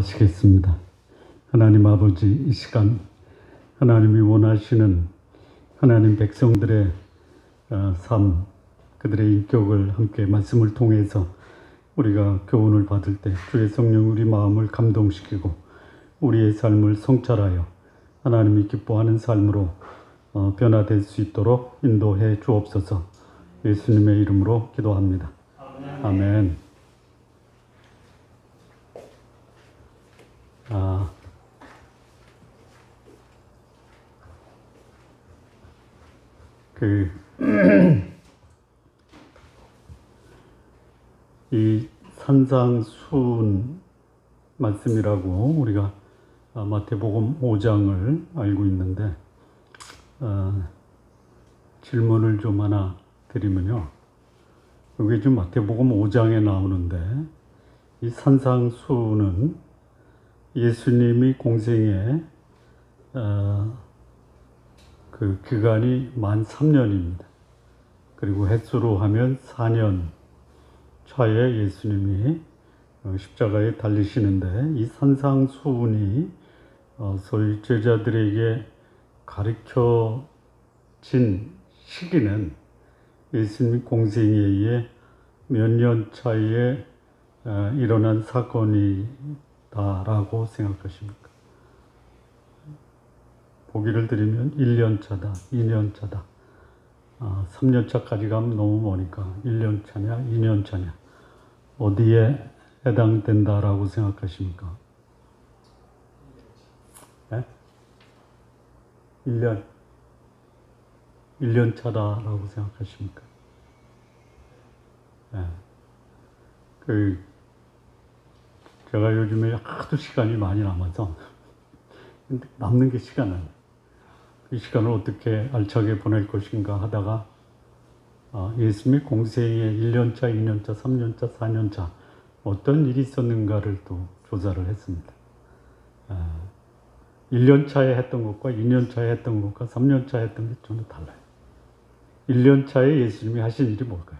하시겠습니다. 하나님 아버지, 이 시간 하나님이 원하시는 하나님 백성들의 삶, 그들의 인격을 함께 말씀을 통해서 우리가 교훈을 받을 때 주의 성령 우리 마음을 감동시키고 우리의 삶을 성찰하여 하나님이 기뻐하는 삶으로 변화될 수 있도록 인도해 주옵소서. 예수님의 이름으로 기도합니다. 아멘. 이 산상수훈 말씀이라고 우리가 마태복음 5장을 알고 있는데, 질문을 좀 하나 드리면요. 이게 지금 마태복음 5장에 나오는데, 이 산상수훈은 예수님이 공생에 그 기간이 만 3년입니다. 그리고 횟수로 하면 4년 차에 예수님이 십자가에 달리시는데, 이 산상수훈이 소위 제자들에게 가르쳐진 시기는 예수님 공생에 의해 몇 년 차에 일어난 사건이다라고 생각하십니까? 보기를 드리면 1년 차다, 2년 차다, 3년 차까지 가면 너무 머니까 1년 차냐, 2년 차냐, 어디에 해당된다라고 생각하십니까? 네? 1년 차다라고 생각하십니까? 네. 제가 요즘에 하도 시간이 많이 남아서, 근데 남는 게 시간은, 이 시간을 어떻게 알차게 보낼 것인가 하다가, 예수님의 공생에 1년 차, 2년 차, 3년 차, 4년 차, 어떤 일이 있었는가를 또 조사를 했습니다. 1년 차에 했던 것과 2년 차에 했던 것과 3년 차에 했던 게 전혀 달라요. 1년 차에 예수님이 하신 일이 뭘까요?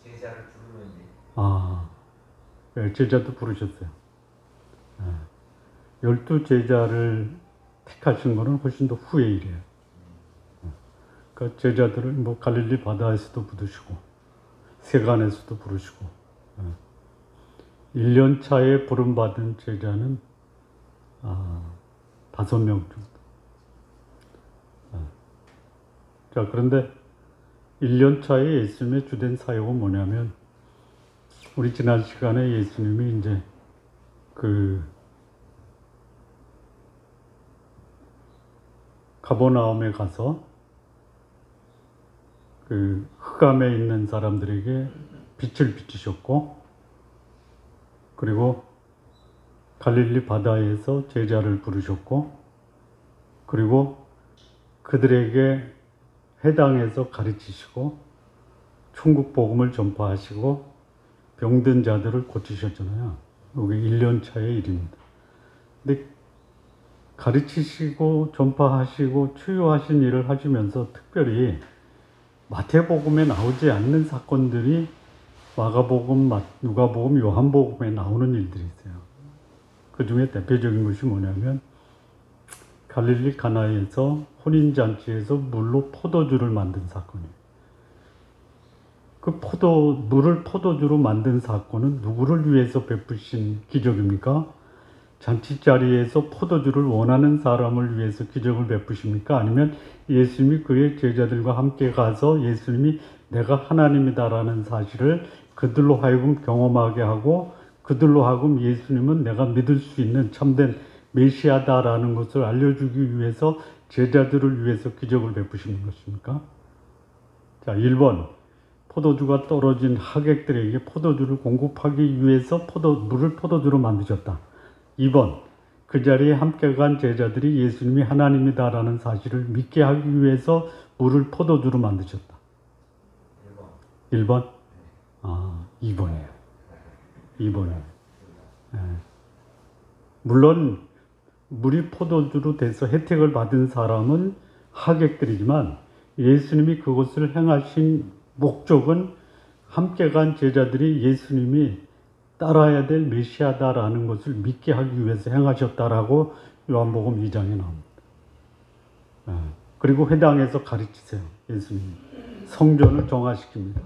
제자를 부르는 일. 제자도 부르셨어요. 12제자를 택하신 것은 훨씬 더 후의 일이에요. 그러니까 제자들을 갈릴리 바다에서도 부르시고 세간에서도 부르시고, 1년 차에 부름받은 제자는 5명 정도. 자, 그런데 1년 차에 예수님의 주된 사역은 뭐냐면, 우리 지난 시간에 예수님이 이제 가버나움에 가서 흑암에 있는 사람들에게 빛을 비추셨고, 그리고 갈릴리 바다에서 제자를 부르셨고, 그리고 그들에게 회당에서 가르치시고 천국 복음을 전파하시고 병든 자들을 고치셨잖아요. 이게 1년 차의 일입니다. 근데 가르치시고 전파하시고 치유하신 일을 하시면서 특별히 마태복음에 나오지 않는 사건들이 마가복음, 누가복음, 요한복음에 나오는 일들이 있어요. 그 중에 대표적인 것이 뭐냐면, 갈릴리 가나에서 혼인잔치에서 물로 포도주를 만든 사건이에요. 물을 포도주로 만든 사건은 누구를 위해서 베푸신 기적입니까? 잔치자리에서 포도주를 원하는 사람을 위해서 기적을 베푸십니까? 아니면 예수님이 그의 제자들과 함께 가서 예수님이 내가 하나님이다라는 사실을 그들로 하여금 경험하게 하고, 그들로 하여금 예수님은 내가 믿을 수 있는 참된 메시아다라는 것을 알려주기 위해서 제자들을 위해서 기적을 베푸시는 것입니까? 자, 1번, 포도주가 떨어진 하객들에게 포도주를 공급하기 위해서 물을 포도주로 만드셨다. 2번, 그 자리에 함께 간 제자들이 예수님이 하나님이다라는 사실을 믿게 하기 위해서 물을 포도주로 만드셨다. 1번? 2번이에요. 2번이에요. 네. 물론 물이 포도주로 돼서 혜택을 받은 사람은 하객들이지만, 예수님이 그것을 행하신 목적은 함께 간 제자들이 예수님이 따라야 될 메시아다라는 것을 믿게 하기 위해서 행하셨다라고 요한복음 2장에 나옵니다. 그리고 회당에서 가르치세요. 예수님 성전을 정화시킵니다.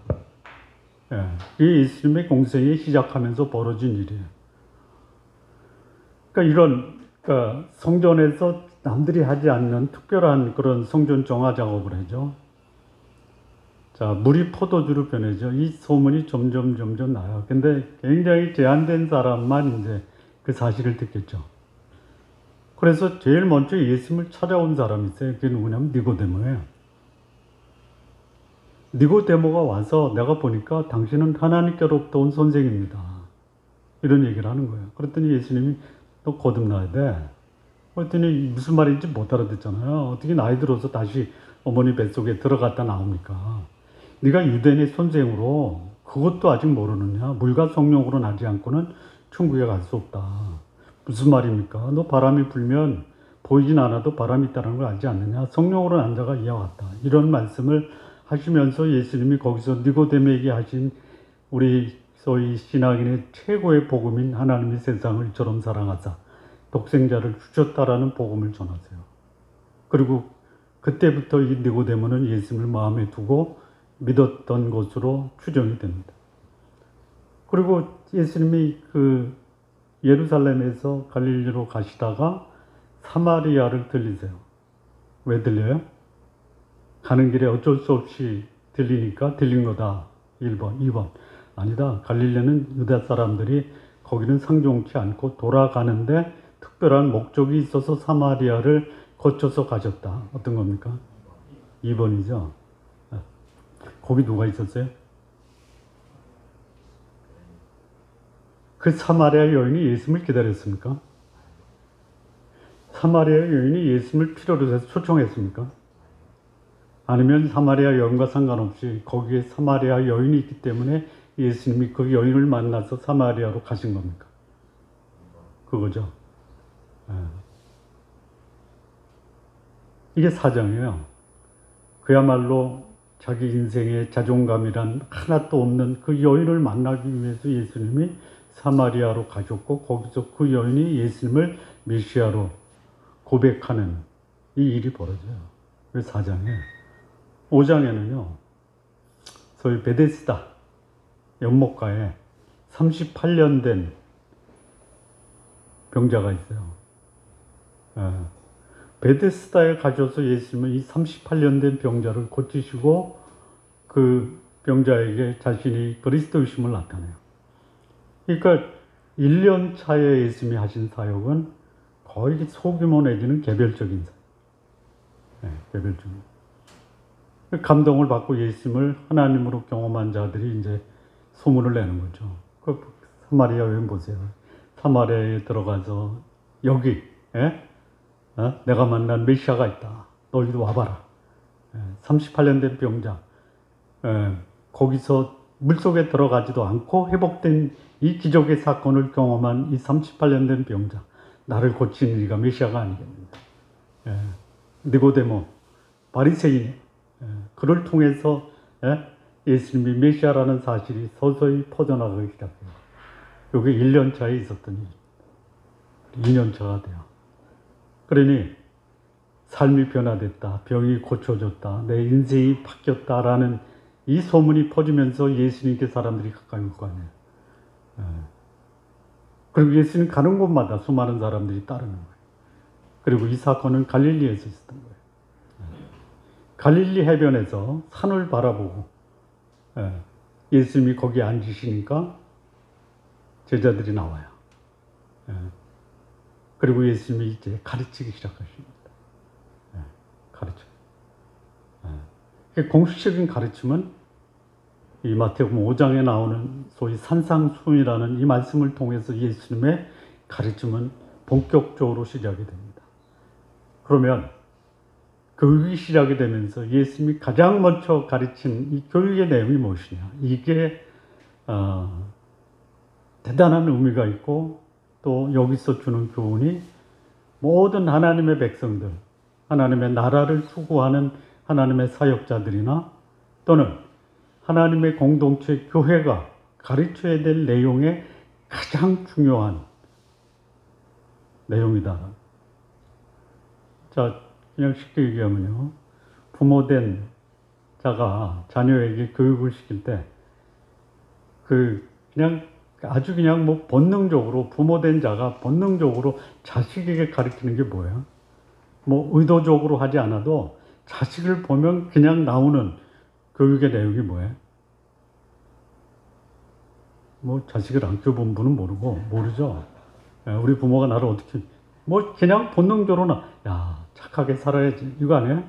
이게 예수님의 공생이 시작하면서 벌어진 일이에요. 그러니까 이런 성전에서 남들이 하지 않는 특별한 그런 성전 정화 작업을 하죠. 자, 물이 포도주로 변해죠. 이 소문이 점점 나요. 근데 굉장히 제한된 사람만 이제 그 사실을 듣겠죠. 그래서 제일 먼저 예수님을 찾아온 사람이 있어요. 그게 누구냐면 니고데모예요. 니고데모가 와서 내가 보니까 당신은 하나님께로부터 온 선생입니다. 이런 얘기를 하는 거예요. 그랬더니 예수님이 너 거듭나야 돼. 그랬더니 무슨 말인지 못 알아듣잖아요. 어떻게 나이 들어서 다시 어머니 뱃속에 들어갔다 나옵니까? 네가 유대인의 선생으로 그것도 아직 모르느냐? 물과 성령으로 나지 않고는 천국에 갈 수 없다. 무슨 말입니까? 너 바람이 불면 보이진 않아도 바람이 있다는 걸 알지 않느냐? 성령으로 난 자가 이와 같다. 이런 말씀을 하시면서 예수님이 거기서 니고데모에게 하신 우리 소위 신앙인의 최고의 복음인 하나님이 세상을 이처럼 사랑하사 독생자를 주셨다라는 복음을 전하세요. 그리고 그때부터 이 니고데모는 예수님을 마음에 두고 믿었던 것으로 추정이 됩니다. 그리고 예수님이 그 예루살렘에서 갈릴리로 가시다가 사마리아를 들리세요. 왜 들려요? 가는 길에 어쩔 수 없이 들리니까 들린 거다. 1번, 2번. 아니다. 갈릴리는 유다 사람들이 거기는 상종치 않고 돌아가는데 특별한 목적이 있어서 사마리아를 거쳐서 가셨다. 어떤 겁니까? 2번이죠. 거기 누가 있었어요? 그 사마리아 여인이 예수님을 기다렸습니까? 사마리아 여인이 예수님을 필요로 해서 초청했습니까? 아니면 사마리아 여인과 상관없이 거기에 사마리아 여인이 있기 때문에 예수님이 그 여인을 만나서 사마리아로 가신 겁니까? 그거죠. 이게 사정이에요. 그야말로 자기 인생의 자존감이란 하나도 없는 그 여인을 만나기 위해서 예수님이 사마리아로 가셨고 거기서 그 여인이 예수님을 메시아로 고백하는 이 일이 벌어져요. 왜 4장에? 5장에는요. 소위 베데스다 연못가에 38년 된 병자가 있어요. 베데스다에 가셔서 예수님은 이 38년 된 병자를 고치시고 그 병자에게 자신이 그리스도이심을 나타내요. 그러니까 1년 차에 예수님이 하신 사역은 거의 소규모 내지는 개별적인 사역. 개별적인. 감동을 받고 예수님을 하나님으로 경험한 자들이 이제 소문을 내는 거죠. 그 사마리아 여인 보세요. 사마리아에 들어가서 여기 내가 만난 메시아가 있다. 너희도 와봐라. 38년 된 병자. 거기서 물속에 들어가지도 않고 회복된 이 기적의 사건을 경험한 이 38년 된 병자. 나를 고치는 이가 메시아가 아니겠는가. 니고데모, 바리새인, 그를 통해서 예수님이 메시아라는 사실이 서서히 퍼져나가기 시작해요. 이게 1년 차에 있었던 일. 2년 차가 돼요. 그러니 삶이 변화됐다. 병이 고쳐졌다. 내 인생이 바뀌었다라는 이 소문이 퍼지면서 예수님께 사람들이 가까이 올 거 아니에요. 그리고 예수님 가는 곳마다 수많은 사람들이 따르는 거예요. 그리고 이 사건은 갈릴리에서 있었던 거예요. 갈릴리 해변에서 산을 바라보고 예수님이 거기에 앉으시니까 제자들이 나와요. 그리고 예수님이 이제 가르치기 시작하십니다. 가르쳐. 공식적인 가르침은 이 마태복음 5장에 나오는 소위 산상수훈이라는 이 말씀을 통해서 예수님의 가르침은 본격적으로 시작이 됩니다. 그러면 교육이 시작이 되면서 예수님이 가장 먼저 가르친 이 교육의 내용이 무엇이냐. 이게 대단한 의미가 있고 또 여기서 주는 교훈이 모든 하나님의 백성들, 하나님의 나라를 추구하는 하나님의 사역자들이나 또는 하나님의 공동체 교회가 가르쳐야 될 내용의 가장 중요한 내용이다. 자, 그냥 쉽게 얘기하면요. 부모된 자가 자녀에게 교육을 시킬 때, 아주 그냥 뭐 본능적으로, 부모된 자가 본능적으로 자식에게 가르치는 게 뭐예요? 뭐 의도적으로 하지 않아도 자식을 보면 그냥 나오는 교육의 내용이 뭐예요? 뭐 자식을 안 키워본 분은 모르죠. 우리 부모가 나를 어떻게, 뭐 그냥 본능적으로 야, 착하게 살아야지. 이거 아니에요?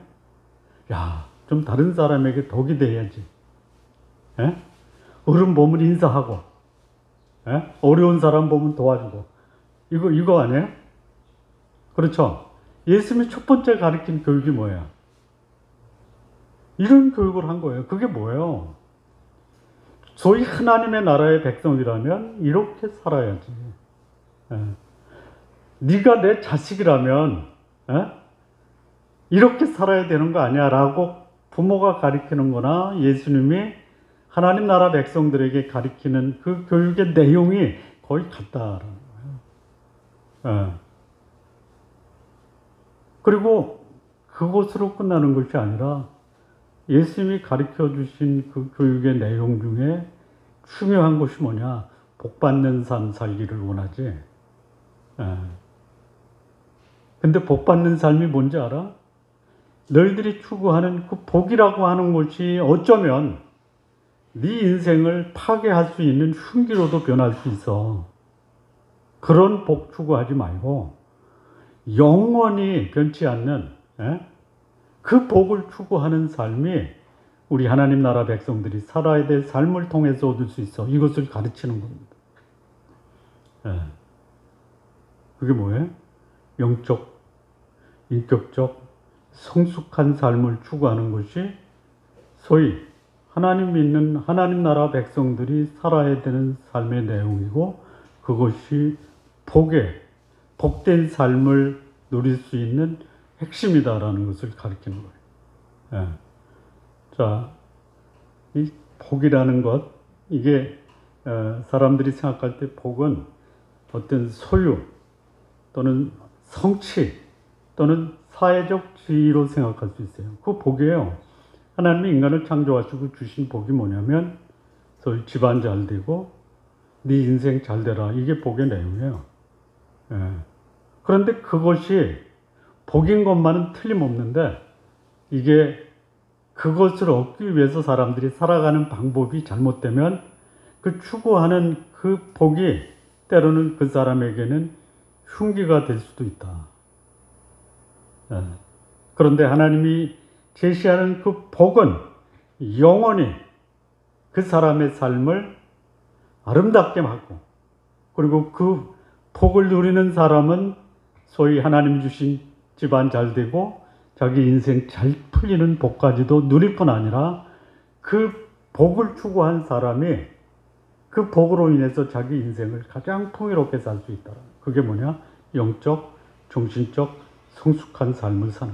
야, 좀 다른 사람에게 덕이 돼야지. 예? 어른 보면 인사하고, 예? 어려운 사람 보면 도와주고. 이거 아니에요? 그렇죠? 예수님이 첫 번째 가르친 교육이 뭐예요? 이런 교육을 한 거예요. 그게 뭐예요? 소위 하나님의 나라의 백성이라면 이렇게 살아야지. 예. 네가 내 자식이라면 이렇게 살아야 되는 거 아니야 라고 부모가 가르치는 거나 예수님이 하나님 나라 백성들에게 가르치는 그 교육의 내용이 거의 같다라는 거예요. 예. 그리고 그것으로 끝나는 것이 아니라 예수님이 가르쳐 주신 그 교육의 내용 중에 중요한 것이 뭐냐? 복받는 삶 살기를 원하지. 예. 근데 복받는 삶이 뭔지 알아? 너희들이 추구하는 그 복이라고 하는 것이 어쩌면 네 인생을 파괴할 수 있는 흉기로도 변할 수 있어. 그런 복 추구하지 말고 영원히 변치 않는 그 복을 추구하는 삶이 우리 하나님 나라 백성들이 살아야 될 삶을 통해서 얻을 수 있어. 이것을 가르치는 겁니다. 그게 뭐예요? 영적, 인격적, 성숙한 삶을 추구하는 것이 소위 하나님 믿는 하나님 나라 백성들이 살아야 되는 삶의 내용이고, 그것이 복된 삶을 누릴 수 있는 핵심이다라는 것을 가르치는 거예요. 자, 이 복이라는 것, 이게 사람들이 생각할 때 복은 어떤 소유 또는 성취 또는 사회적 지위로 생각할 수 있어요. 그거 복이에요. 하나님이 인간을 창조하시고 주신 복이 뭐냐면 소위 집안 잘 되고 네 인생 잘 되라. 이게 복의 내용이에요. 그런데 그것이 복인 것만은 틀림없는데, 이게 그것을 얻기 위해서 사람들이 살아가는 방법이 잘못되면 그 추구하는 그 복이 때로는 그 사람에게는 흉기가 될 수도 있다. 그런데 하나님이 제시하는 그 복은 영원히 그 사람의 삶을 아름답게 하고, 그리고 그 복을 누리는 사람은 소위 하나님 주신 집안 잘 되고 자기 인생 잘 풀리는 복까지도 누릴 뿐 아니라, 그 복을 추구한 사람이 그 복으로 인해서 자기 인생을 가장 풍요롭게 살 수 있다. 그게 뭐냐? 영적, 정신적, 성숙한 삶을 사는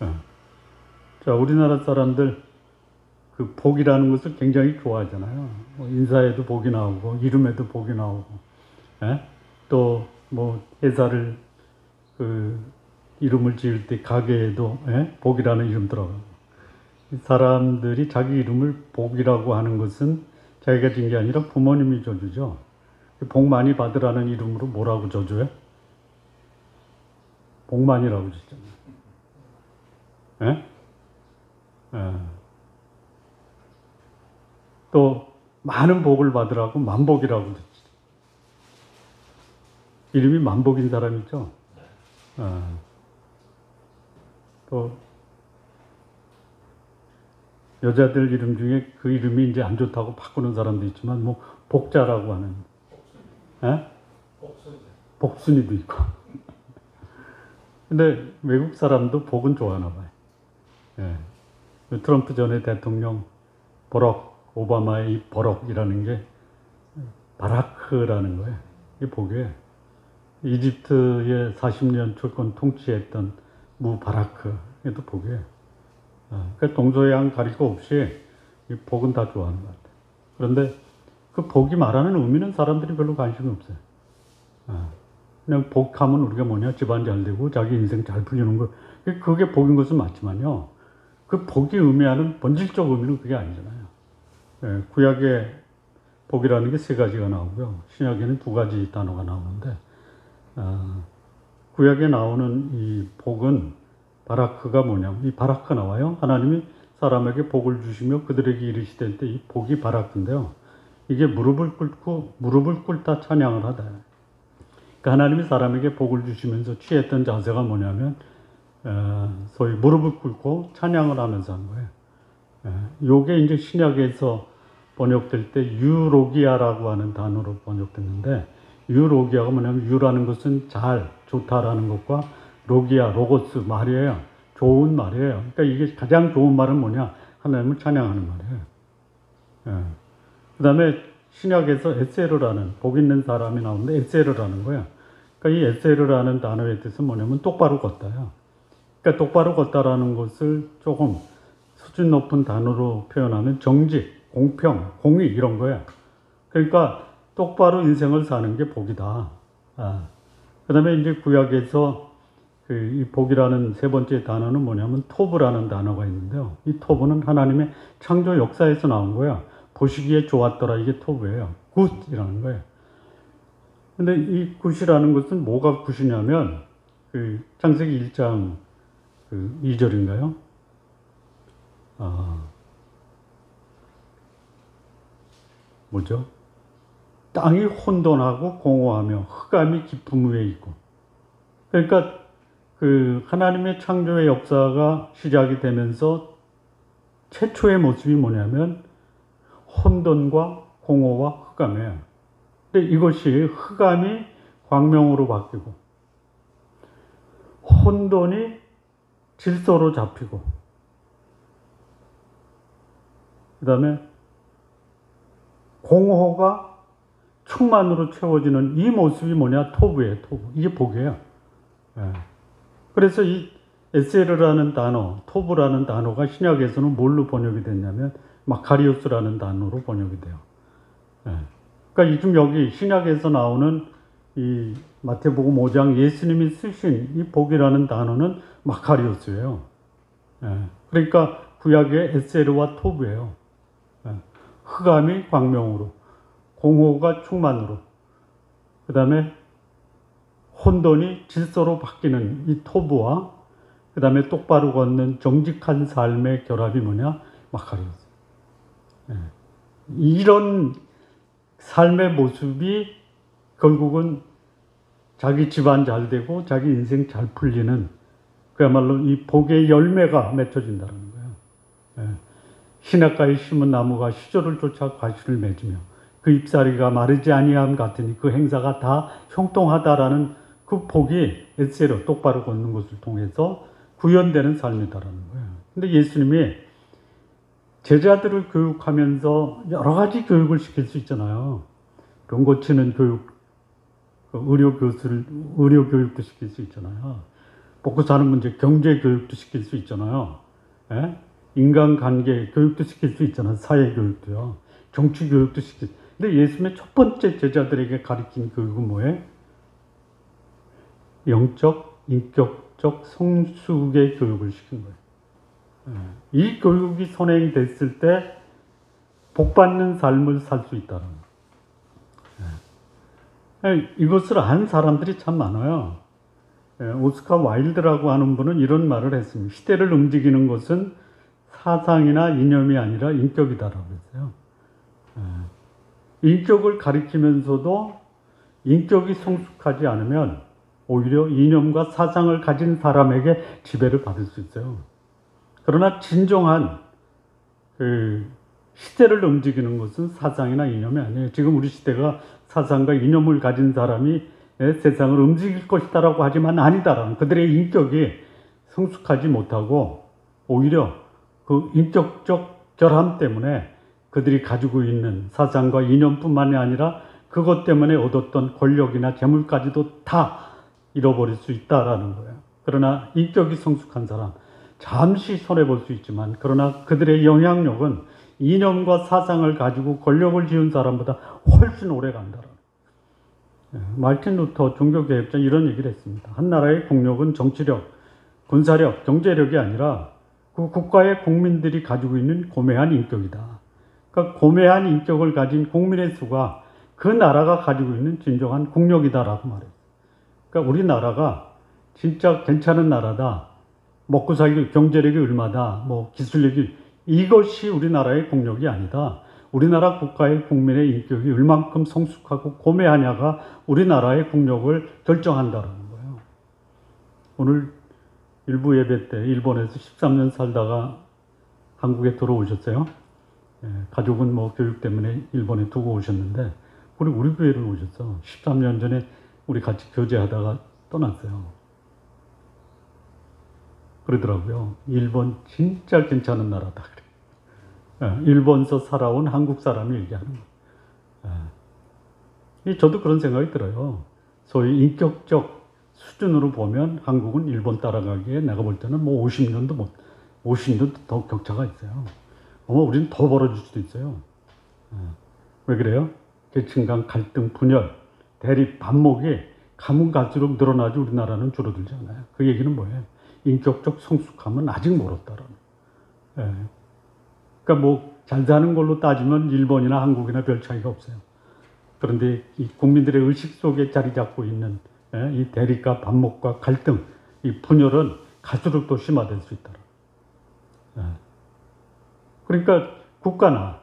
거예요. 자, 우리나라 사람들 그 복이라는 것을 굉장히 좋아하잖아요. 뭐 인사에도 복이 나오고 이름에도 복이 나오고, 또 뭐 회사를 그 이름을 지을 때 가게에도 복이라는 이름 들어가고. 사람들이 자기 이름을 복이라고 하는 것은 자기가 진 게 아니라 부모님이 줘주죠. 복 많이 받으라는 이름으로 뭐라고 줘줘요? 복만이라고 주잖아요. 또 많은 복을 받으라고 만복이라고 그러지. 이름이 만복인 사람 있죠. 또 여자들 이름 중에 그 이름이 이제 안 좋다고 바꾸는 사람도 있지만, 뭐 복자라고 하는, 복순이도 있고. 근데 외국 사람도 복은 좋아하나 봐요. 트럼프 전에 대통령 버럭 오바마의 이 버럭이라는 게 바라크라는 거예요. 이게 복이에요. 이집트에 40년 철권 통치했던 무바라크, 이것도 복이에요. 그러니까 동서양 가릴 거 없이 이 복은 다 좋아하는 것 같아요. 그런데 그 복이 말하는 의미는 사람들이 별로 관심이 없어요. 그냥 복하면 우리가 뭐냐, 집안 잘 되고 자기 인생 잘 풀리는 거, 그게 복인 것은 맞지만요, 그 복이 의미하는 본질적 의미는 그게 아니잖아요. 구약의 복이라는 게 세 가지가 나오고요, 신약에는 두 가지 단어가 나오는데, 구약에 나오는 이 복은 바라크가 뭐냐면, 이 바라크 나와요. 하나님이 사람에게 복을 주시며 그들에게 이르시될 때 이 복이 바라크인데요, 이게 무릎을 꿇다 찬양을 하다. 그러니까 하나님이 사람에게 복을 주시면서 취했던 자세가 뭐냐면, 소위 무릎을 꿇고 찬양을 하면서 한 거예요. 요게 이제 신약에서 번역될 때 유로기아라고 하는 단어로 번역됐는데, 유로기아가 뭐냐면, 유라는 것은 잘, 좋다라는 것과 로기아, 로고스 말이에요. 좋은 말이에요. 그러니까 이게 가장 좋은 말은 뭐냐? 하나님을 찬양하는 말이에요. 그 다음에 신약에서 에세르라는, 복 있는 사람이 나오는데 에세르라는 거예요. 그러니까 이 에세르라는 단어의 뜻은 뭐냐면 똑바로 걷다요. 그러니까 똑바로 걷다라는 것을 조금 수준 높은 단어로 표현하면 정직, 공평, 공의 이런 거예요. 그러니까 똑바로 인생을 사는 게 복이다. 그 다음에 이제 구약에서 이 복이라는 세 번째 단어는 뭐냐면 토브라는 단어가 있는데요. 이 토브는 하나님의 창조 역사에서 나온 거예요. 보시기에 좋았더라, 이게 토브예요. 굿이라는 거예요. 근데 이 굿이라는 것은 뭐가 굿이냐면, 창세기 1장 2절인가요? 뭐죠? 땅이 혼돈하고 공허하며 흑암이 깊음 위에 있고. 그러니까 하나님의 창조의 역사가 시작이 되면서 최초의 모습이 뭐냐면 혼돈과 공허와 흑암이에요. 근데 이것이 흑암이 광명으로 바뀌고 혼돈이 질서로 잡히고 그 다음에 공허가 충만으로 채워지는 이 모습이 뭐냐? 토브예요. 토브. 이게 복이에요. 그래서 이 에세르라는 단어, 토브라는 단어가 신약에서는 뭘로 번역이 됐냐면 마카리오스라는 단어로 번역이 돼요. 그러니까 지금 여기 신약에서 나오는 이 마태복음 5장 예수님이 쓰신 이 복이라는 단어는 마카리오스예요. 그러니까 구약의 에세르와 토브예요. 흑암이 광명으로, 공허가 충만으로, 그 다음에 혼돈이 질서로 바뀌는 이 토브와 그 다음에 똑바로 걷는 정직한 삶의 결합이 뭐냐? 마카리오스. 이런 삶의 모습이 결국은 자기 집안 잘 되고 자기 인생 잘 풀리는, 그야말로 이 복의 열매가 맺혀진다는 거예요. 신학가에 심은 나무가 시절을 쫓아 과실을 맺으며 그 잎사리가 마르지 아니함 같으니 그 행사가 다 형통하다라는 그 복이 에세르, 똑바로 걷는 것을 통해서 구현되는 삶이다라는 거예요. 근데 예수님이 제자들을 교육하면서 여러 가지 교육을 시킬 수 있잖아요. 병 고치는 교육, 의료 교육도 시킬 수 있잖아요. 먹고 사는 문제, 경제 교육도 시킬 수 있잖아요. 인간관계 교육도 시킬 수 있잖아요. 사회 교육도요. 정치 교육도 시킬. 근데 예수님의 첫 번째 제자들에게 가르친 교육은 뭐예요? 영적, 인격적 성숙의 교육을 시킨 거예요. 이 교육이 선행됐을 때 복받는 삶을 살 수 있다는 거예요. 이것을 안 사람들이 참 많아요. 오스카 와일드라고 하는 분은 이런 말을 했습니다. 시대를 움직이는 것은 사상이나 이념이 아니라 인격이다라고 했어요. 인격을 가리키면서도 인격이 성숙하지 않으면 오히려 이념과 사상을 가진 사람에게 지배를 받을 수 있어요. 그러나 진정한 시대를 움직이는 것은 사상이나 이념이 아니에요. 지금 우리 시대가 사상과 이념을 가진 사람이 세상을 움직일 것이다라고 하지만 아니다라는, 그들의 인격이 성숙하지 못하고 오히려 그 인격적 결함 때문에 그들이 가지고 있는 사상과 이념뿐만이 아니라 그것 때문에 얻었던 권력이나 재물까지도 다 잃어버릴 수 있다라는 거예요. 그러나 인격이 성숙한 사람, 잠시 손해볼 수 있지만 그러나 그들의 영향력은 이념과 사상을 가지고 권력을 쥐은 사람보다 훨씬 오래 간다라는. 마르틴 루터 종교개혁자 이런 얘기를 했습니다. 한 나라의 국력은 정치력, 군사력, 경제력이 아니라 그 국가의 국민들이 가지고 있는 고매한 인격이다. 그러니까 고매한 인격을 가진 국민의 수가 그 나라가 가지고 있는 진정한 국력이다라고 말해요. 그러니까 우리나라가 진짜 괜찮은 나라다. 먹고 살기 경제력이 얼마다. 뭐 기술력이 이것이 우리나라의 국력이 아니다. 우리나라 국가의 국민의 인격이 얼만큼 성숙하고 고매하냐가 우리나라의 국력을 결정한다는 거예요. 오늘 일부 예배 때 일본에서 13년 살다가 한국에 들어오셨어요. 가족은 뭐 교육 때문에 일본에 두고 오셨는데 우리 교회를 오셨어. 13년 전에 우리 같이 교제하다가 떠났어요. 그러더라고요. 일본 진짜 괜찮은 나라다. 그래. 일본서 살아온 한국 사람이 얘기하는 거예요. 저도 그런 생각이 들어요. 소위 인격적 수준으로 보면 한국은 일본 따라가기에 내가 볼 때는 뭐 50년도 더 격차가 있어요. 우리는 더 벌어질 수도 있어요. 왜 그래요? 계층 간 갈등, 분열, 대립, 반목이 가면 갈수록 늘어나지 우리나라는 줄어들지 않아요. 그 얘기는 뭐예요? 인격적 성숙함은 아직 멀었다라는. 그러니까 뭐 잘 사는 걸로 따지면 일본이나 한국이나 별 차이가 없어요. 그런데 이 국민들의 의식 속에 자리 잡고 있는 이 대립과 반목과 갈등, 이 분열은 갈수록 더 심화될 수 있다. 그러니까 국가나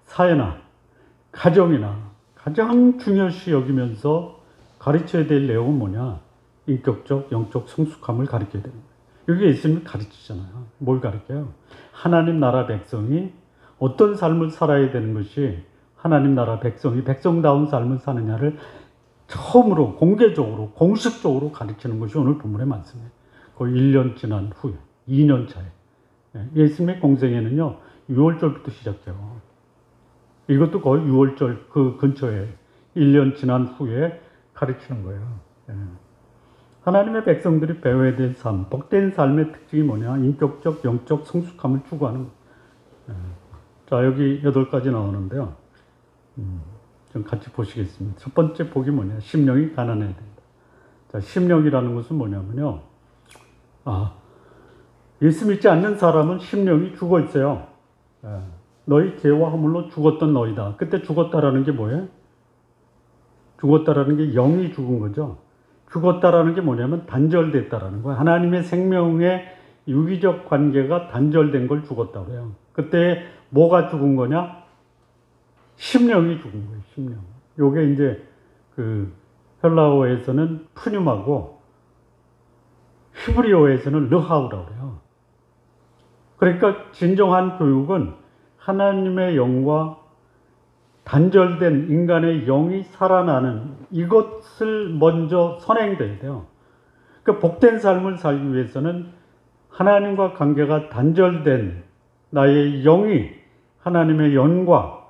사회나 가정이나 가장 중요시 여기면서 가르쳐야 될 내용은 뭐냐? 인격적, 영적 성숙함을 가르쳐야 되는 거예요. 여기 예수님이 가르치잖아요. 뭘 가르쳐요? 하나님 나라 백성이 어떤 삶을 살아야 되는 것이 하나님 나라 백성이 백성다운 삶을 사느냐를 처음으로 공개적으로 공식적으로 가르치는 것이 오늘 본문의 말씀이에요. 거의 1년 지난 후에 2년 차에 예수님의 공생애는요 6월절부터 시작해요. 이것도 거의 6월절 그 근처에 1년 지난 후에 가르치는 거예요. 하나님의 백성들이 배워야 될 삶, 복된 삶의 특징이 뭐냐? 인격적, 영적 성숙함을 추구하는 거예요. 자, 여기 8가지 나오는데요. 좀 같이 보시겠습니다. 첫 번째 복이 뭐냐? 심령이 가난해야 된다. 자, 심령이라는 것은 뭐냐면요. 예수 믿지 않는 사람은 심령이 죽어 있어요. 너희 죄와 허물로 죽었던 너희다. 그때 죽었다라는 게 뭐예요? 죽었다라는 게 영이 죽은 거죠. 죽었다라는 게 뭐냐면 단절됐다라는 거예요. 하나님의 생명의 유기적 관계가 단절된 걸 죽었다고 해요. 그때 뭐가 죽은 거냐? 심령이 죽은 거예요. 심령. 요게 이제 그 헬라어에서는 푸뉴마고 히브리어에서는 르하우라고 해요. 그러니까 진정한 교육은 하나님의 영과 단절된 인간의 영이 살아나는 이것을 먼저 선행돼야 돼요. 그러니까 복된 삶을 살기 위해서는 하나님과 관계가 단절된 나의 영이 하나님의 영과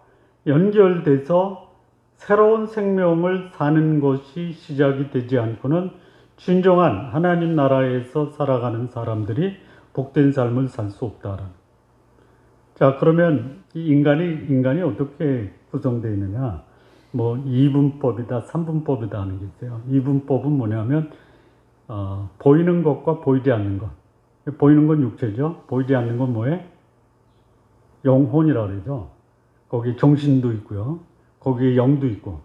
연결돼서 새로운 생명을 사는 것이 시작이 되지 않고는 진정한 하나님 나라에서 살아가는 사람들이 복된 삶을 살 수 없다라는. 자, 그러면 이 인간이 어떻게 구성되어 있느냐? 뭐 2분법이다, 3분법이다 하는 게 있어요. 2분법은 뭐냐면 보이는 것과 보이지 않는 것. 보이는 건 육체죠. 보이지 않는 건 뭐예요? 영혼이라고 그러죠. 거기 정신도 있고요. 거기에 영도 있고.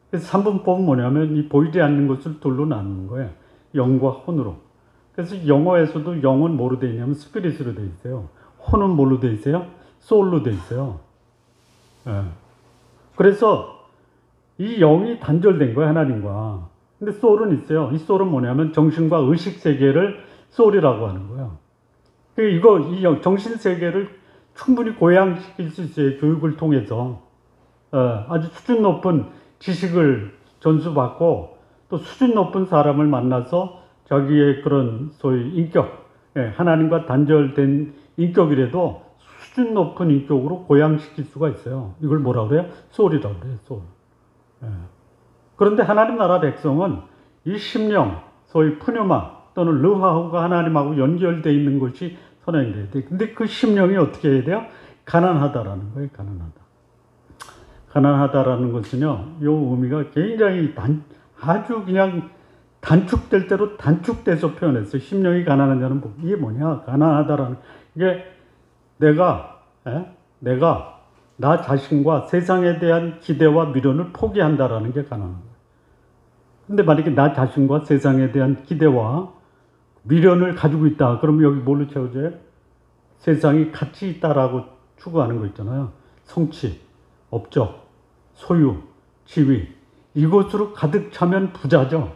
그래서 3분법은 뭐냐면 이 보이지 않는 것을 둘로 나누는 거예요. 영과 혼으로. 그래서 영어에서도 영은 뭐로 되어 있냐면 스피릿으로 되어 있어요. 혼은 뭘로 되어 있어요? 소울로 되어 있어요. 그래서 이 영이 단절된 거예요, 하나님과. 근데 소울은 있어요. 이 소울은 뭐냐면 정신과 의식 세계를 소울이라고 하는 거예요. 이 정신 세계를 충분히 고양시킬 수 있어요. 교육을 통해서. 아주 수준 높은 지식을 전수받고 또 수준 높은 사람을 만나서 자기의 그런 소위 인격, 하나님과 단절된 인격이라도 수준 높은 인격으로 고양시킬 수가 있어요. 이걸 뭐라고 그래요? 소울이라고 그래요. 소울. 그런데 하나님 나라 백성은 이 심령, 소위 푸뉴마 또는 르하우가 하나님하고 연결되어 있는 것이 선행돼야 돼요. 근데 그 심령이 어떻게 해야 돼요? 가난하다라는 거예요. 가난하다라는 것은요, 요 의미가 굉장히 아주 그냥 단축될 대로 단축돼서 표현했어요. 심령이 가난한 자는 이게 뭐냐? 가난하다라는 이게 내가 나 자신과 세상에 대한 기대와 미련을 포기한다라는 게 가난한 거예요. 근데 만약에 나 자신과 세상에 대한 기대와 미련을 가지고 있다. 그러면 여기 뭘로 채워져요? 세상이 가치 있다라고 추구하는 거 있잖아요. 성취, 업적, 소유, 지위. 이것으로 가득 차면 부자죠.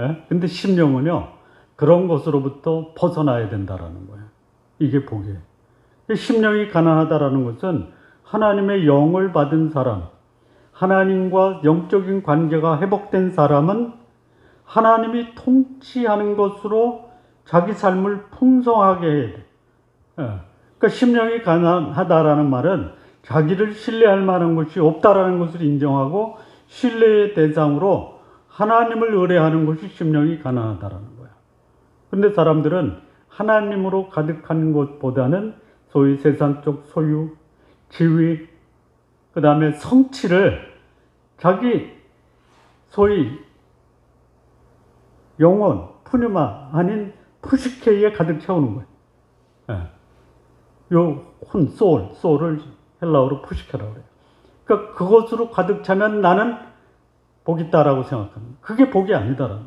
예? 근데 심령은요, 그런 것으로부터 벗어나야 된다라는 거예요. 이게 복이에요. 심령이 가난하다라는 것은 하나님의 영을 받은 사람, 하나님과 영적인 관계가 회복된 사람은 하나님이 통치하는 것으로 자기 삶을 풍성하게 해야 돼. 그러니까 심령이 가난하다라는 말은 자기를 신뢰할 만한 것이 없다라는 것을 인정하고 신뢰의 대상으로 하나님을 의뢰하는 것이 심령이 가난하다라는 거야. 그런데 사람들은 하나님으로 가득한 것보다는 소위 세상적 소유, 지위, 그 다음에 성취를 자기 소위 영혼, 푸뉴마 아닌 푸시케이에 가득 채우는 거예요. 요 소울을 헬라어로 푸시케라고 그래요. 그러니까 그것으로 가득 차면 나는 복이 있다라고 생각합니다. 그게 복이 아니다라는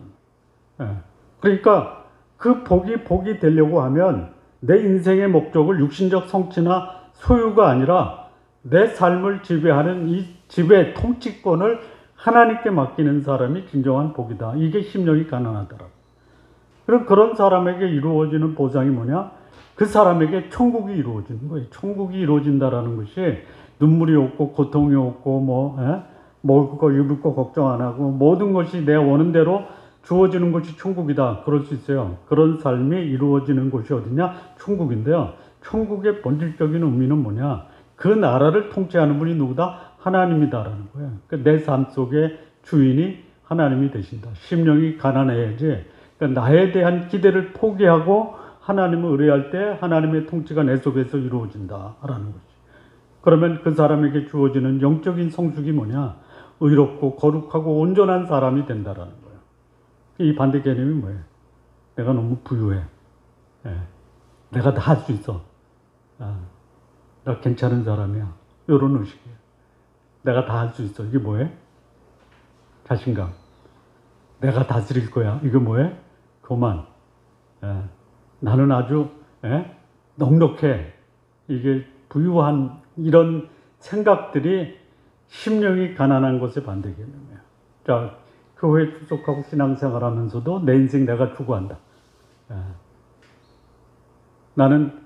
거예요. 그러니까 그 복이 되려고 하면 내 인생의 목적을 육신적 성취나 소유가 아니라 내 삶을 지배하는 이 지배 통치권을 하나님께 맡기는 사람이 진정한 복이다. 이게 심령이 가난하더라고요. 그럼 그런 사람에게 이루어지는 보상이 뭐냐? 그 사람에게 천국이 이루어지는 거예요. 천국이 이루어진다라는 것이 눈물이 없고 고통이 없고 먹을 거 입을 거 걱정 안 하고 모든 것이 내 원하는 대로 주어지는 것이 천국이다. 그럴 수 있어요. 그런 삶이 이루어지는 곳이 어디냐? 천국인데요. 천국의 본질적인 의미는 뭐냐? 그 나라를 통치하는 분이 누구다? 하나님이다라는 거예요. 그러니까 내 삶 속의 주인이 하나님이 되신다. 심령이 가난해야지. 그러니까 나에 대한 기대를 포기하고 하나님을 의뢰할 때 하나님의 통치가 내 속에서 이루어진다라는 거지. 그러면 그 사람에게 주어지는 영적인 성숙이 뭐냐? 의롭고 거룩하고 온전한 사람이 된다라는 거예요. 이 반대 개념이 뭐예요? 내가 너무 부유해. 내가 다 할 수 있어. 나 괜찮은 사람이야. 이런 의식이에요. 내가 다 할 수 있어. 이게 뭐예요? 자신감. 내가 다스릴 거야. 이게 뭐예요? 교만. 나는 아주 넉넉해. 이게 부유한 이런 생각들이 심령이 가난한 것의 반대 개념이에요. 자, 교회 출석하고 신앙생활 하면서도 내 인생 내가 추구한다. 나는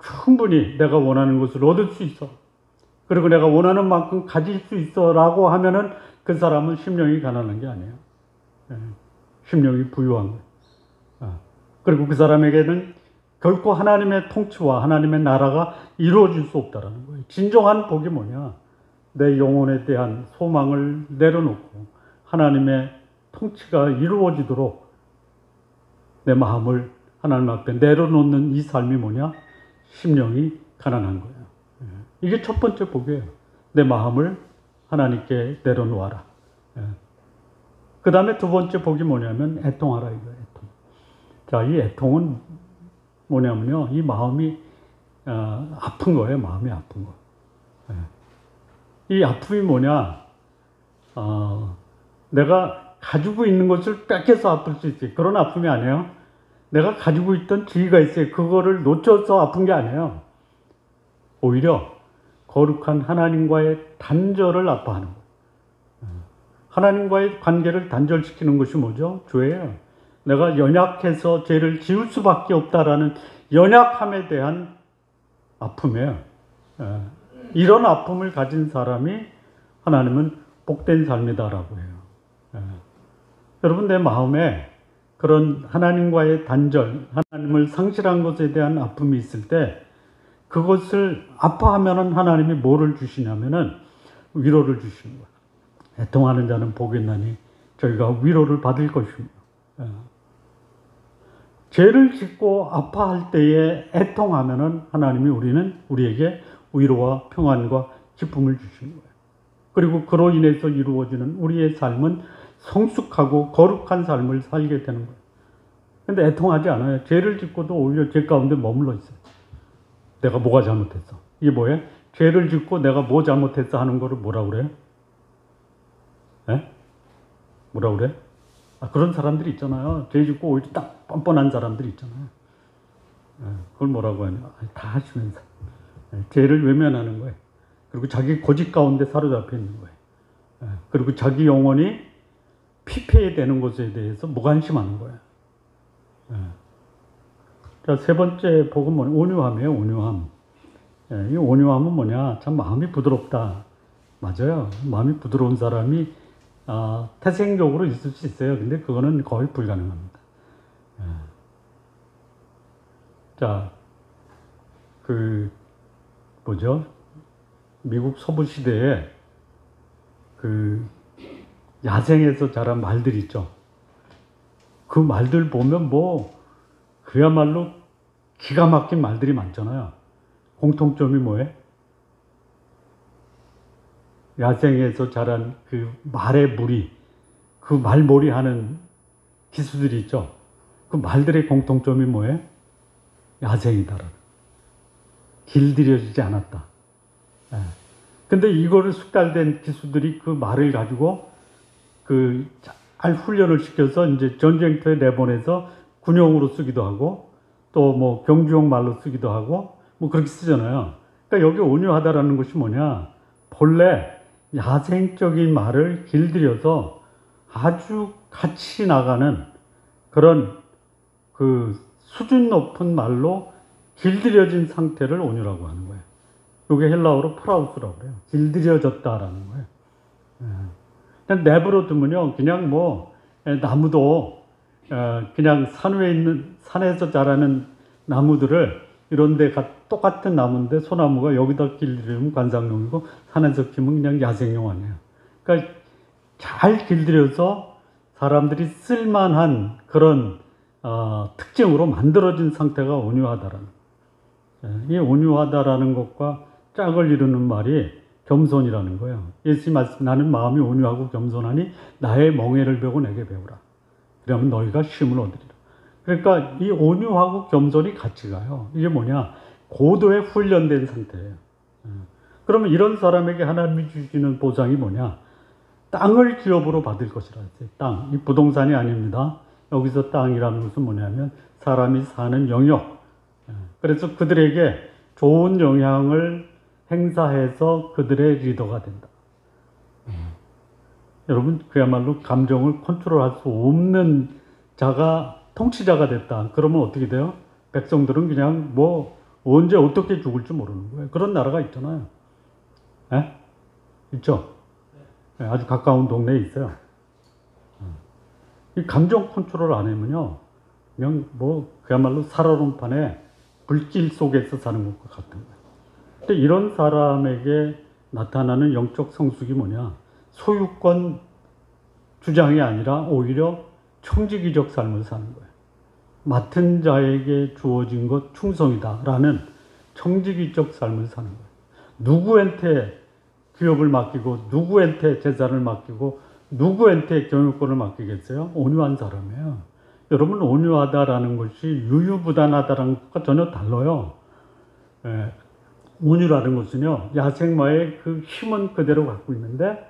충분히 내가 원하는 것을 얻을 수 있어. 그리고 내가 원하는 만큼 가질 수 있어 라고 하면은 그 사람은 심령이 가난한 게 아니에요. 심령이 부유한 거예요. 그리고 그 사람에게는 결코 하나님의 통치와 하나님의 나라가 이루어질 수 없다라는 거예요. 진정한 복이 뭐냐? 내 영혼에 대한 소망을 내려놓고 하나님의 통치가 이루어지도록 내 마음을 하나님 앞에 내려놓는 이 삶이 뭐냐? 심령이 가난한 거예요. 이게 첫 번째 복이에요. 내 마음을 하나님께 내려놓아라. 그 다음에 두 번째 복이 뭐냐면 애통하라 이거예요. 애통. 자, 이 애통은 뭐냐면요. 이 마음이 아픈 거예요. 마음이 아픈 거. 이 아픔이 뭐냐? 내가 가지고 있는 것을 뺏겨서 아플 수 있어요. 그런 아픔이 아니에요. 내가 가지고 있던 지위가 있어요. 그거를 놓쳐서 아픈 게 아니에요. 오히려 거룩한 하나님과의 단절을 아파하는 거예요. 하나님과의 관계를 단절시키는 것이 뭐죠? 죄예요. 내가 연약해서 죄를 지을 수밖에 없다라는 연약함에 대한 아픔이에요. 이런 아픔을 가진 사람이 하나님은 복된 삶이다라고 해요. 여러분, 내 마음에 그런 하나님과의 단절, 하나님을 상실한 것에 대한 아픔이 있을 때 그것을 아파하면은 하나님이 뭐를 주시냐면은 위로를 주시는 거예요. 애통하는 자는 복이 있나니 저희가 위로를 받을 것입니다. 죄를 짓고 아파할 때에 애통하면은 하나님이 우리에게 위로와 평안과 기쁨을 주시는 거예요. 그리고 그로 인해서 이루어지는 우리의 삶은 성숙하고 거룩한 삶을 살게 되는 거예요. 근데 애통하지 않아요. 죄를 짓고도 오히려 죄 가운데 머물러 있어요. 내가 뭐가 잘못했어? 이게 뭐예요? 죄를 짓고 내가 뭐 잘못했어 하는 거를 뭐라 그래요? 에? 뭐라 그래? 그런 사람들이 있잖아요. 죄 짓고 오히려 딱 뻔뻔한 사람들이 있잖아요. 그걸 뭐라고 하냐? 다 하시면서 죄를 외면하는 거예요. 그리고 자기 고집 가운데 사로잡혀 있는 거예요. 그리고 자기 영혼이 피폐되는 것에 대해서 무관심하는 거예요. 자, 세 번째 복은 뭐냐? 온유함이에요. 온유함. 이 온유함은 뭐냐? 참 마음이 부드럽다. 맞아요. 마음이 부드러운 사람이 태생적으로 있을 수 있어요. 근데 그거는 거의 불가능합니다. 자, 미국 서부 시대에 야생에서 자란 말들 있죠. 그 말들 보면 그야말로 기가 막힌 말들이 많잖아요. 공통점이 뭐예요? 야생에서 자란 그 말의 무리, 그 말몰이 하는 기수들이 있죠. 그 말들의 공통점이 뭐예요? 야생이다라는. 길들여지지 않았다. 근데 이거를 숙달된 기수들이 그 말을 가지고 잘 훈련을 시켜서 이제 전쟁터에 내보내서 군용으로 쓰기도 하고 또 경주용 말로 쓰기도 하고 그렇게 쓰잖아요. 그러니까 여기 온유하다라는 것이 뭐냐? 본래 야생적인 말을 길들여서 아주 가치 나가는 그런 수준 높은 말로 길들여진 상태를 온유라고 하는 거예요. 이게 헬라어로 프라우스라고 그래요. 길들여졌다라는 거예요. 그냥 내버려 두면요, 그냥 나무도 그냥 산에서 자라는 나무들을 이런데 똑같은 나무인데 소나무가 여기다 길들이면 관상용이고 산에서 키우면 그냥 야생용 아니에요. 그러니까 잘 길들여서 사람들이 쓸만한 그런 특징으로 만들어진 상태가 온유하다라는 거예요. 이 온유하다라는 것과 짝을 이루는 말이 겸손이라는 거예요. 예수님 말씀, 나는 마음이 온유하고 겸손하니 나의 멍에를 베고 내게 배우라. 그러면 너희가 쉼을 얻으리라. 그러니까 이 온유하고 겸손이 같이 가요. 이게 뭐냐? 고도의 훈련된 상태예요. 그러면 이런 사람에게 하나님이 주시는 보상이 뭐냐? 땅을 기업으로 받을 것이라 했어요. 땅. 이 부동산이 아닙니다. 여기서 땅이라는 것은 뭐냐면 사람이 사는 영역. 그래서 그들에게 좋은 영향을 행사해서 그들의 리더가 된다. 여러분, 그야말로 감정을 컨트롤할 수 없는 자가 통치자가 됐다. 그러면 어떻게 돼요? 백성들은 그냥 언제 어떻게 죽을지 모르는 거예요. 그런 나라가 있잖아요. 있죠? 아주 가까운 동네에 있어요. 이 감정 컨트롤 안 하면요, 그냥 그야말로 살얼음판에 불길 속에서 사는 것과 같은 거예요. 근데 이런 사람에게 나타나는 영적 성숙이 뭐냐? 소유권 주장이 아니라 오히려 청지기적 삶을 사는 거예요. 맡은 자에게 주어진 것 충성이다라는 청지기적 삶을 사는 거예요. 누구한테 기업을 맡기고 누구한테 재산을 맡기고 누구한테 경영권을 맡기겠어요? 온유한 사람이에요. 여러분, 온유하다라는 것이 유유부단하다라는 것과 전혀 달라요. 온유라는 것은요, 야생마의 그 힘은 그대로 갖고 있는데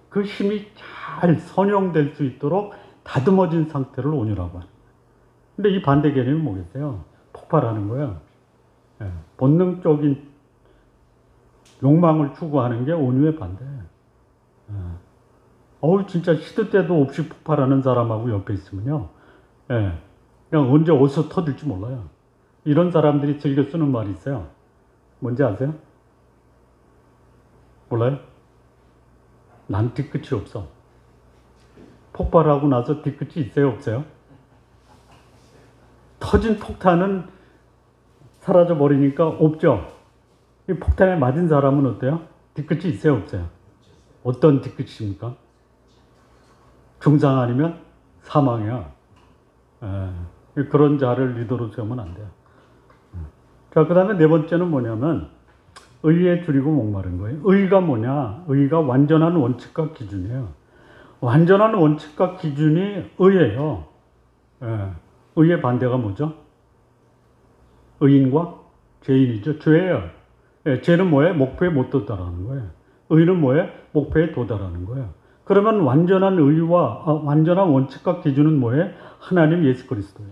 그 힘이 잘 선용될 수 있도록 다듬어진 상태를 온유라고 하는 거예요. 근데 이 반대 개념이 뭐겠어요? 폭발하는 거예요. 본능적인 욕망을 추구하는 게 온유의 반대예요. 진짜 시도 때도 없이 폭발하는 사람하고 옆에 있으면요, 그냥 언제 어디서 터질지 몰라요. 이런 사람들이 즐겨 쓰는 말이 있어요. 뭔지 아세요? 몰라요? 난 뒤끝이 없어. 폭발하고 나서 뒤끝이 있어요, 없어요? 터진 폭탄은 사라져 버리니까 없죠. 이 폭탄에 맞은 사람은 어때요? 뒤끝이 있어요, 없어요? 어떤 뒤끝입니까? 중상 아니면 사망이야. 그런 자를 리더로 세우면 안 돼요. 자, 그 다음에 네 번째는 뭐냐면 의에 줄이고 목마른 거예요. 의가 뭐냐? 의가 완전한 원칙과 기준이에요. 완전한 원칙과 기준이 의예요. 예. 의의 반대가 뭐죠? 의인과 죄인이죠. 죄예요. 예, 죄는 뭐예요? 목표에 못 도달하는 거예요. 의는 뭐예요? 목표에 도달하는 거예요. 그러면 완전한 의와 완전한 원칙과 기준은 뭐예요? 하나님 예수 그리스도예요.